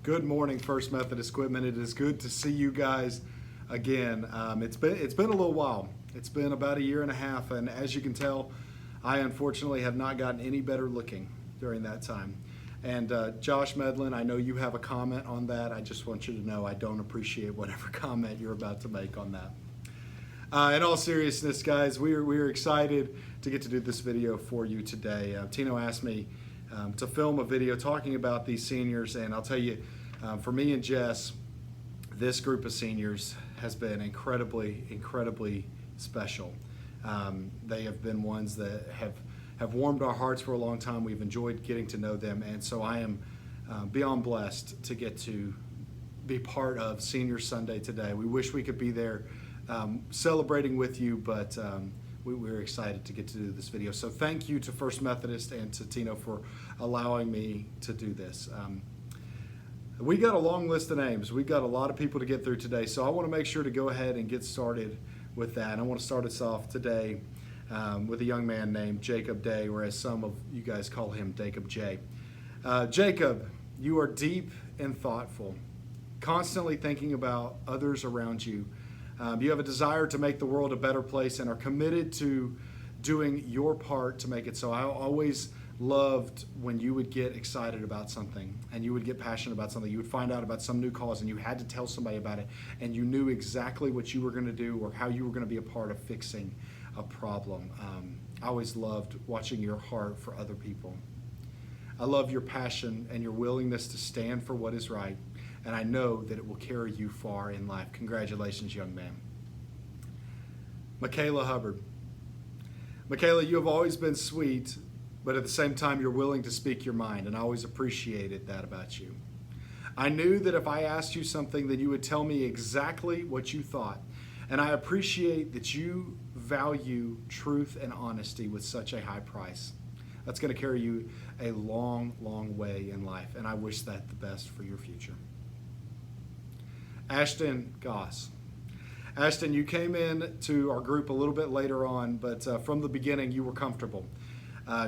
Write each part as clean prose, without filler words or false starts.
Good morning, First Methodist Quitman. It is good to see you guys again. It's been a little while. It's been about a year and a half, and as you can tell, I unfortunately have not gotten any better looking during that time. And Josh Medlin, I know you have a comment on that. I just want you to know I don't appreciate whatever comment you're about to make on that. In all seriousness, guys, we're excited to get to do this video for you today. Tino asked me to film a video talking about these seniors, and I'll tell you, for me and Jess, this group of seniors has been incredibly special. They have been ones that have warmed our hearts for a long time. We've enjoyed getting to know them, and so I am beyond blessed to get to be part of Senior Sunday today. We wish we could be there celebrating with you, but we're excited to get to do this video. So thank you to First Methodist and to Tino for allowing me to do this. We got a long list of names. We've got a lot of people to get through today, so I want to make sure to go ahead and get started with that. And I want to start us off today with a young man named Jacob Day, or as some of you guys call him, Jacob J. Jacob, you are deep and thoughtful, constantly thinking about others around you. You have a desire to make the world a better place and are committed to doing your part to make it so. I always loved when you would get excited about something and you would get passionate about something. You would find out about some new cause and you had to tell somebody about it, and you knew exactly what you were going to do or how you were going to be a part of fixing a problem. I always loved watching your heart for other people. I love your passion and your willingness to stand for what is right, and I know that it will carry you far in life. Congratulations, young man. Michaela Hubbard. Michaela, you have always been sweet, but at the same time, you're willing to speak your mind, and I always appreciated that about you. I knew that if I asked you something, then you would tell me exactly what you thought, and I appreciate that you value truth and honesty with such a high price. That's going to carry you a long way in life, and I wish that the best for your future. Ashton Goss. Ashton, you came in to our group a little bit later on, but from the beginning you were comfortable.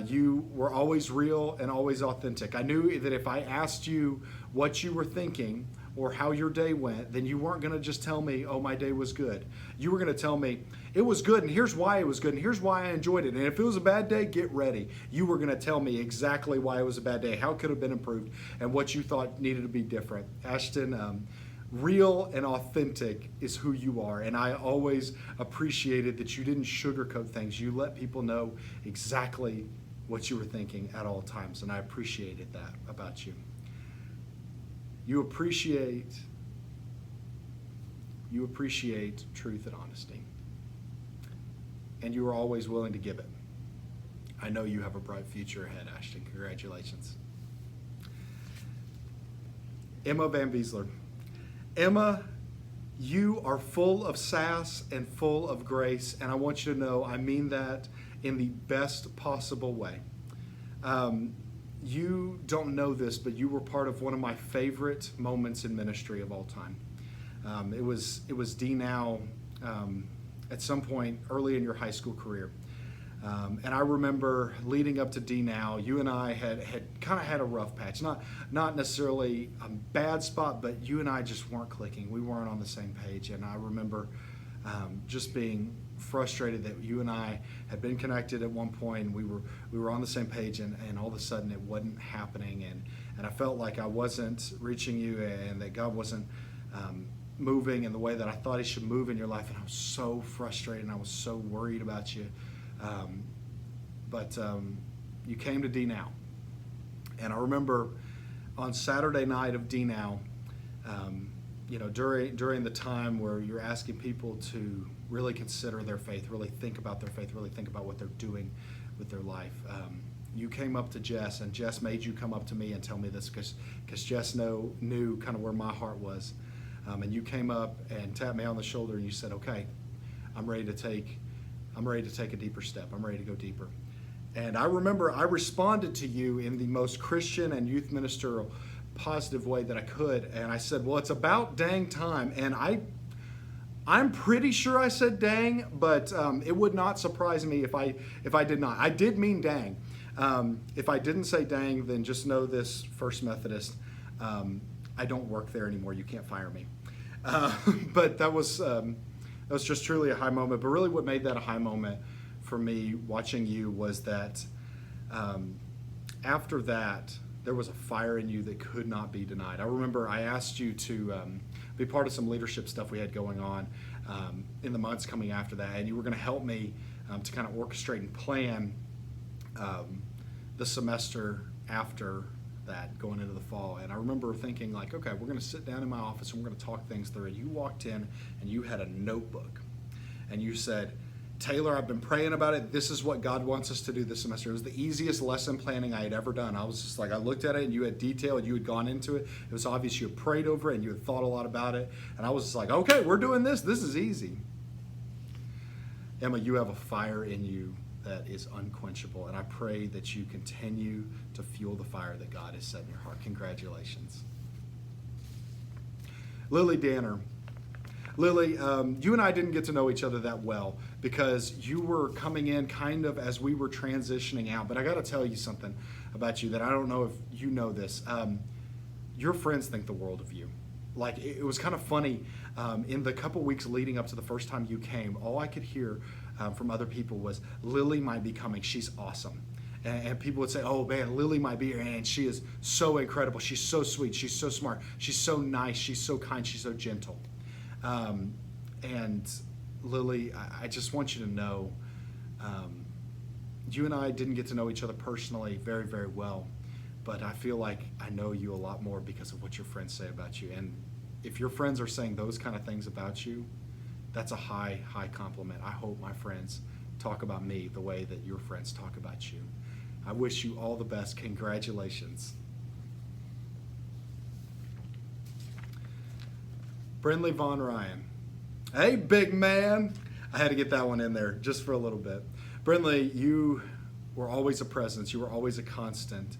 You were always real and always authentic. I knew that if I asked you what you were thinking or how your day went, then you weren't going to just tell me, oh, my day was good. You were going to tell me, it was good, and here's why it was good, and here's why I enjoyed it. And if it was a bad day, get ready. You were going to tell me exactly why it was a bad day, how it could have been improved, and what you thought needed to be different. Ashton, real and authentic is who you are, and I always appreciated that you didn't sugarcoat things. You let people know exactly what you were thinking at all times, and I appreciated that about you. You appreciate truth and honesty, and you are always willing to give it. I know you have a bright future ahead, Ashton. Congratulations. Emma Van Beesler. Emma, you are full of sass and full of grace, and I want you to know I mean that in the best possible way. You don't know this, but you were part of one of my favorite moments in ministry of all time. It was D Now at some point early in your high school career. And I remember leading up to D Now, you and I had kind of had a rough patch. Not necessarily a bad spot, but you and I just weren't clicking. We weren't on the same page. And I remember just being frustrated that you and I had been connected at one point, and we were on the same page, and all of a sudden it wasn't happening. And I felt like I wasn't reaching you, and that God wasn't moving in the way that I thought He should move in your life. And I was so frustrated, and I was so worried about you. But you came to D Now, and I remember on Saturday night of D Now, during the time where you're asking people to really consider their faith, really think about their faith, really think about what they're doing with their life. You came up to Jess, and Jess made you come up to me and tell me this because Jess knew kind of where my heart was. And you came up and tapped me on the shoulder, and you said, okay, I'm ready to take a deeper step. I'm ready to go deeper. And I remember I responded to you in the most Christian and youth ministerial positive way that I could. And I said, well, it's about dang time. And I'm pretty sure I said dang, but it would not surprise me if I did not. I did mean dang. If I didn't say dang, then just know this, First Methodist. I don't work there anymore. You can't fire me. Uh, but that was just truly a high moment. But really what made that a high moment for me watching you was that after that, there was a fire in you that could not be denied. I remember I asked you to be part of some leadership stuff we had going on in the months coming after that, and you were going to help me to kind of orchestrate and plan the semester after that, going into the fall. And I remember thinking like, okay, we're going to sit down in my office and we're going to talk things through. And you walked in and you had a notebook and you said, Taylor, I've been praying about it. This is what God wants us to do this semester. It was the easiest lesson planning I had ever done. I was just like, I looked at it and you had detail and you had gone into it. It was obvious you had prayed over it and you had thought a lot about it. And I was just like, okay, we're doing this. This is easy. Emma, you have a fire in you that is unquenchable. And I pray that you continue to fuel the fire that God has set in your heart. Congratulations. Lily Danner. Lily, you and I didn't get to know each other that well because you were coming in kind of as we were transitioning out. But I got to tell you something about you that I don't know if you know this. Your friends think the world of you. Like, it was kind of funny. In the couple weeks leading up to the first time you came, all I could hear from other people was, Lily might be coming. She's awesome. And people would say, oh man, Lily might be here, and she is so incredible. She's so sweet. She's so smart. She's so nice. She's so kind. She's so gentle. And Lily, I just want you to know, you and I didn't get to know each other personally very, very well, but I feel like I know you a lot more because of what your friends say about you. And if your friends are saying those kind of things about you, that's a high, high compliment. I hope my friends talk about me the way that your friends talk about you. I wish you all the best. Congratulations. Brindley Von Ryan. Hey, big man. I had to get that one in there just for a little bit. Brindley, you were always a presence. You were always a constant.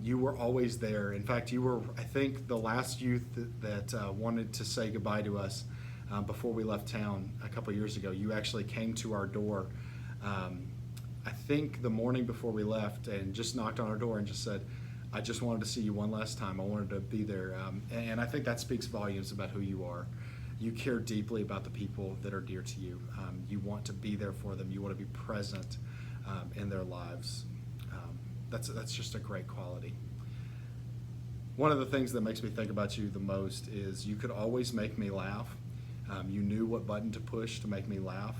You were always there. In fact, you were, I think, the last youth that wanted to say goodbye to us before we left town a couple years ago. You actually came to our door, I think the morning before we left, and just knocked on our door and just said, I just wanted to see you one last time. I wanted to be there. And I think that speaks volumes about who you are. You care deeply about the people that are dear to you. You want to be there for them. You want to be present in their lives. That's just a great quality. One of the things that makes me think about you the most is you could always make me laugh. You knew what button to push to make me laugh.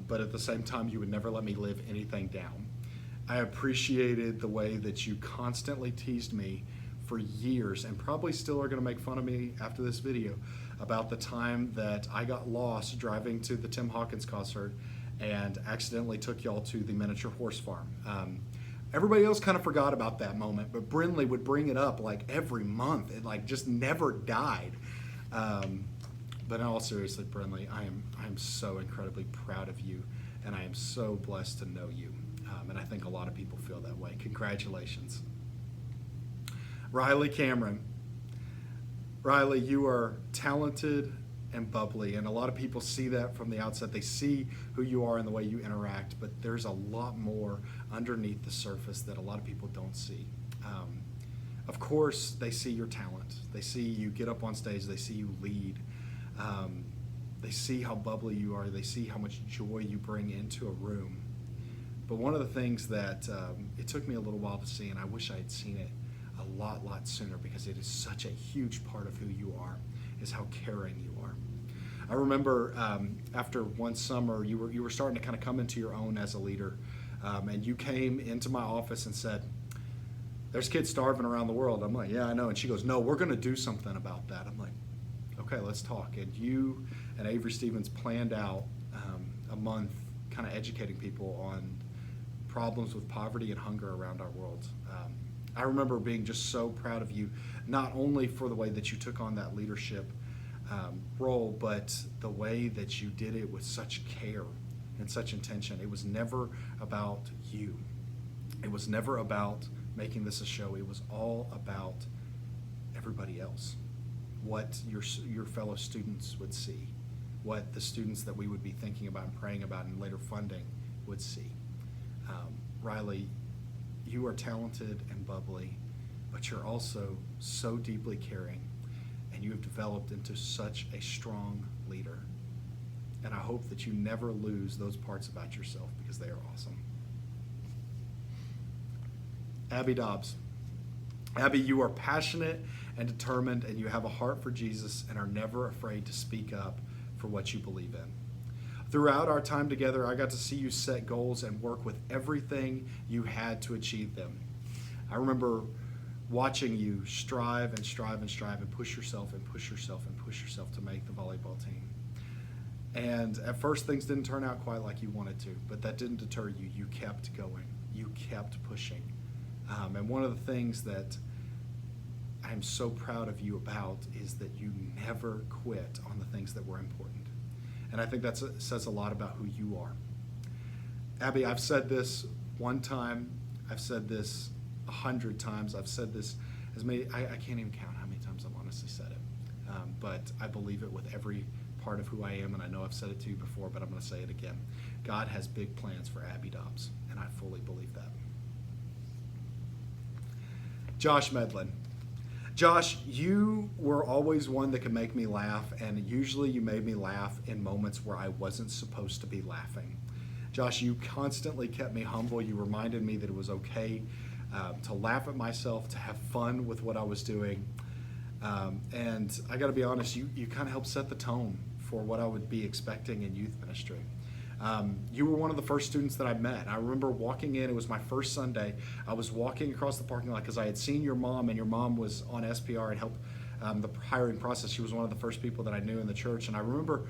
But at the same time, you would never let me live anything down. I appreciated the way that you constantly teased me for years, and probably still are going to make fun of me after this video, about the time that I got lost driving to the Tim Hawkins concert and accidentally took y'all to the miniature horse farm. Everybody else kind of forgot about that moment, but Brindley would bring it up like every month. It like just never died. But in all seriousness, Brindley, I am so incredibly proud of you, and I am so blessed to know you. And I think a lot of people feel that way. Congratulations. Riley Cameron. Riley, you are talented and bubbly, and a lot of people see that from the outset. They see who you are and the way you interact, but there's a lot more underneath the surface that a lot of people don't see. Of course, they see your talent. They see you get up on stage. They see you lead. They see how bubbly you are. They see how much joy you bring into a room. But one of the things that it took me a little while to see, and I wish I had seen it a lot sooner, because it is such a huge part of who you are, is how caring you are. I remember after one summer, you were starting to kind of come into your own as a leader, and you came into my office and said, there's kids starving around the world. I'm like, yeah, I know. And she goes, no, we're going to do something about that. I'm like, okay, let's talk. And you and Avery Stevens planned out a month kind of educating people on problems with poverty and hunger around our world. I remember being just so proud of you, not only for the way that you took on that leadership role, but the way that you did it with such care and such intention. It was never about you. It was never about making this a show. It was all about everybody else, what your fellow students would see, what the students that we would be thinking about and praying about and later funding would see. Riley, you are talented and bubbly, but you're also so deeply caring, and you have developed into such a strong leader. And I hope that you never lose those parts about yourself because they are awesome. Abby Dobbs. Abby, you are passionate and determined, and you have a heart for Jesus and are never afraid to speak up for what you believe in. Throughout our time together, I got to see you set goals and work with everything you had to achieve them. I remember watching you strive and strive and strive and push yourself and push yourself and push yourself to make the volleyball team. And at first, things didn't turn out quite like you wanted to, but that didn't deter you. You kept going. You kept pushing. And one of the things that I'm so proud of you about is that you never quit on the things that were important. And I think that says a lot about who you are. Abby, I've said this one time. I've said this 100 times. I've said this as many, I can't even count how many times I've honestly said it. But I believe it with every part of who I am, and I know I've said it to you before, but I'm going to say it again. God has big plans for Abby Dobbs, and I fully believe that. Josh Medlin. Josh, you were always one that could make me laugh, and usually you made me laugh in moments where I wasn't supposed to be laughing. Josh, you constantly kept me humble. You reminded me that it was okay to laugh at myself, to have fun with what I was doing. And I got to be honest, you kind of helped set the tone for what I would be expecting in youth ministry. You were one of the first students that I met. I remember walking in, it was my first Sunday. I was walking across the parking lot because I had seen your mom, and your mom was on SPR and helped the hiring process. She was one of the first people that I knew in the church. And I remember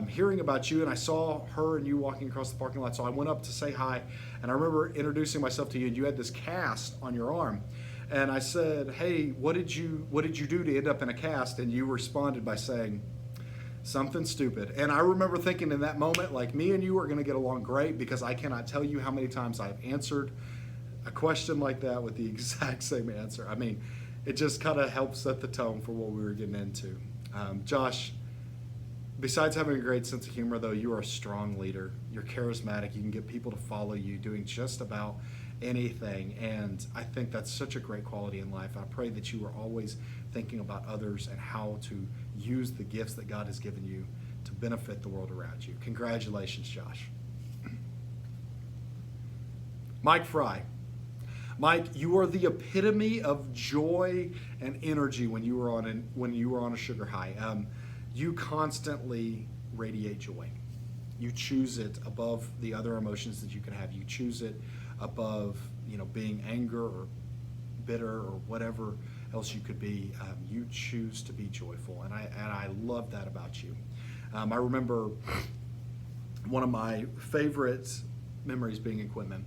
hearing about you, and I saw her and you walking across the parking lot. So I went up to say hi, and I remember introducing myself to you, and you had this cast on your arm. And I said, hey, what did you do to end up in a cast? And you responded by saying, something stupid. And I remember thinking in that moment, like, me and you are going to get along great, because I cannot tell you how many times I've answered a question like that with the exact same answer. I mean, it just kind of helped set the tone for what we were getting into. Josh, besides having a great sense of humor, though, you are a strong leader. You're charismatic. You can get people to follow you doing just about anything, and I think that's such a great quality in life. I pray that you are always thinking about others and how to use the gifts that God has given you to benefit the world around you. Congratulations, Josh. Mike Fry. Mike, you are the epitome of joy and energy when you were on a sugar high. You constantly radiate joy. You choose it above the other emotions that you can have. You choose it above, being anger or bitter or whatever else you could be. You choose to be joyful, and I love that about you. I remember one of my favorite memories being in Quitman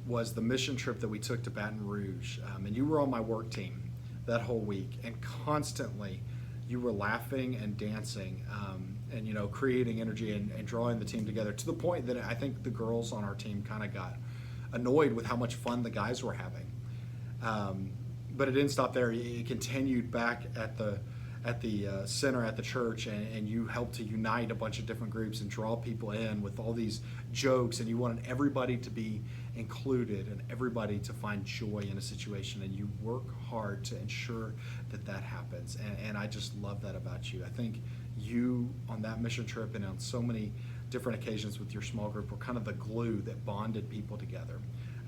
was the mission trip that we took to Baton Rouge, and you were on my work team that whole week, and constantly you were laughing and dancing, and creating energy and drawing the team together, to the point that I think the girls on our team kind of got annoyed with how much fun the guys were having. But it didn't stop there. It continued back at the center at the church, and you helped to unite a bunch of different groups and draw people in with all these jokes, and you wanted everybody to be included and everybody to find joy in a situation, and you work hard to ensure that happens. And I just love that about you. I think you, on that mission trip and on so many different occasions with your small group, were kind of the glue that bonded people together.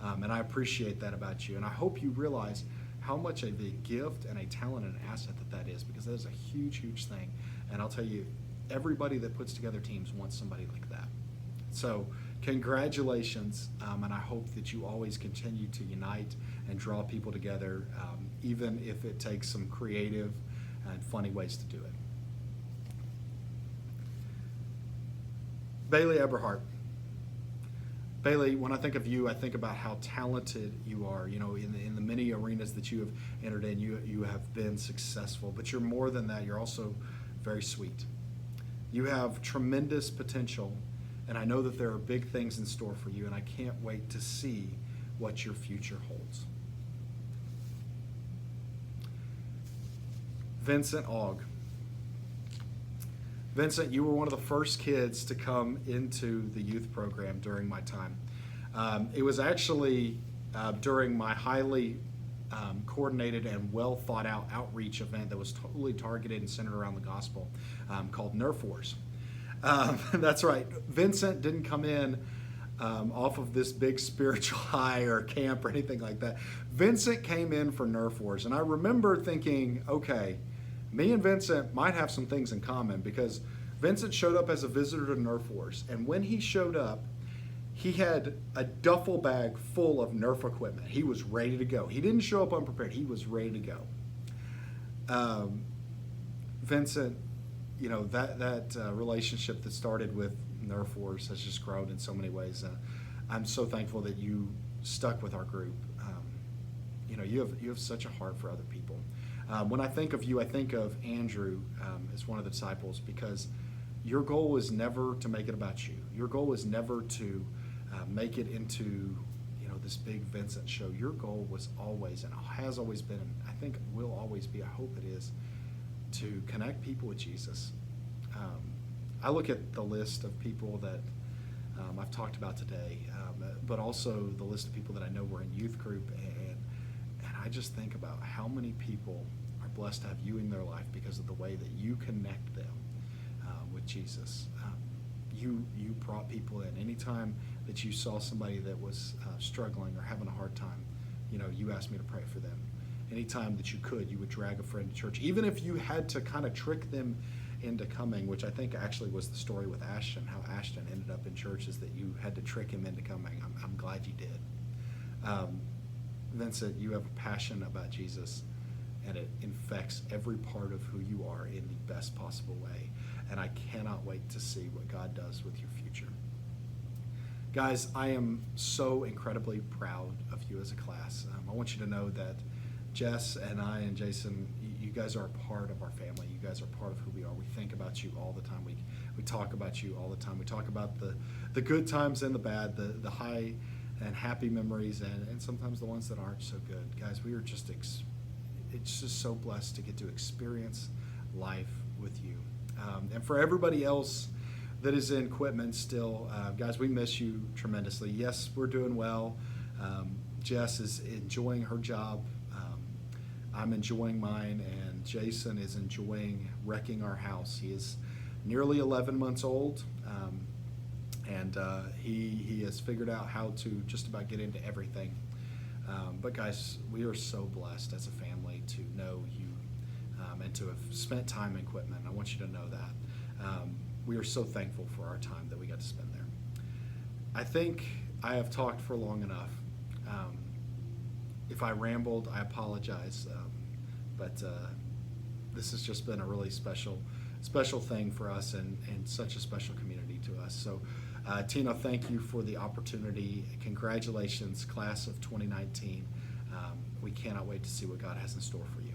And I appreciate that about you. And I hope you realize how much of a gift and a talent and an asset that is, because that is a huge, huge thing. And I'll tell you, everybody that puts together teams wants somebody like that. So congratulations, and I hope that you always continue to unite and draw people together, even if it takes some creative and funny ways to do it. Bailey Eberhardt. Bailey, when I think of you, I think about how talented you are. In the many arenas that you have entered in, you have been successful. But you're more than that. You're also very sweet. You have tremendous potential, and I know that there are big things in store for you, and I can't wait to see what your future holds. Vincent Ogg. Vincent, you were one of the first kids to come into the youth program during my time. It was actually during my highly coordinated and well thought out outreach event that was totally targeted and centered around the gospel called Nerf Wars. That's right. Vincent didn't come in off of this big spiritual high or camp or anything like that. Vincent came in for Nerf Wars. And I remember thinking, okay, me and Vincent might have some things in common, because Vincent showed up as a visitor to Nerf Wars. And when he showed up, he had a duffel bag full of Nerf equipment. He was ready to go. He didn't show up unprepared. He was ready to go. Vincent, you know, that relationship that started with Nerf Wars has just grown in so many ways. I'm so thankful that you stuck with our group. You know, you have such a heart for other people. When I think of you, I think of Andrew as one of the disciples, because your goal was never to make it about you. Your goal was never to make it into, you know, this big Vincent show. Your goal was always, and has always been, and I think will always be, I hope it is, to connect people with Jesus. I look at the list of people that I've talked about today, but also the list of people that I know were in youth group, and I just think about how many people are blessed to have you in their life because of the way that you connect them with Jesus. You brought people in. Anytime that you saw somebody that was struggling or having a hard time, you know, you asked me to pray for them. Anytime that you could, you would drag a friend to church, even if you had to kind of trick them into coming, which I think actually was the story with Ashton, how Ashton ended up in church, is that you had to trick him into coming. I'm glad you did. Vincent, you have a passion about Jesus, and it infects every part of who you are in the best possible way. And I cannot wait to see what God does with your future. Guys, I am so incredibly proud of you as a class. I want you to know that Jess and I and Jason, you guys are a part of our family. You guys are part of who we are. We think about you all the time. We talk about you all the time. We talk about the good times and the bad, the high and happy memories, and sometimes the ones that aren't so good. Guys, we are just it's just so blessed to get to experience life with you. And for everybody else that is in Quitman still, guys, we miss you tremendously. Yes, we're doing well. Jess is enjoying her job. I'm enjoying mine, and Jason is enjoying wrecking our house. He is nearly 11 months old, and he has figured out how to just about get into everything. But guys, we are so blessed as a family to know you and to have spent time in Quitman. I want you to know that. We are so thankful for our time that we got to spend there. I think I have talked for long enough. If I rambled, I apologize, but this has just been a really special thing for us, and such a special community to us. So, Tina, thank you for the opportunity. Congratulations, class of 2019. We cannot wait to see what God has in store for you.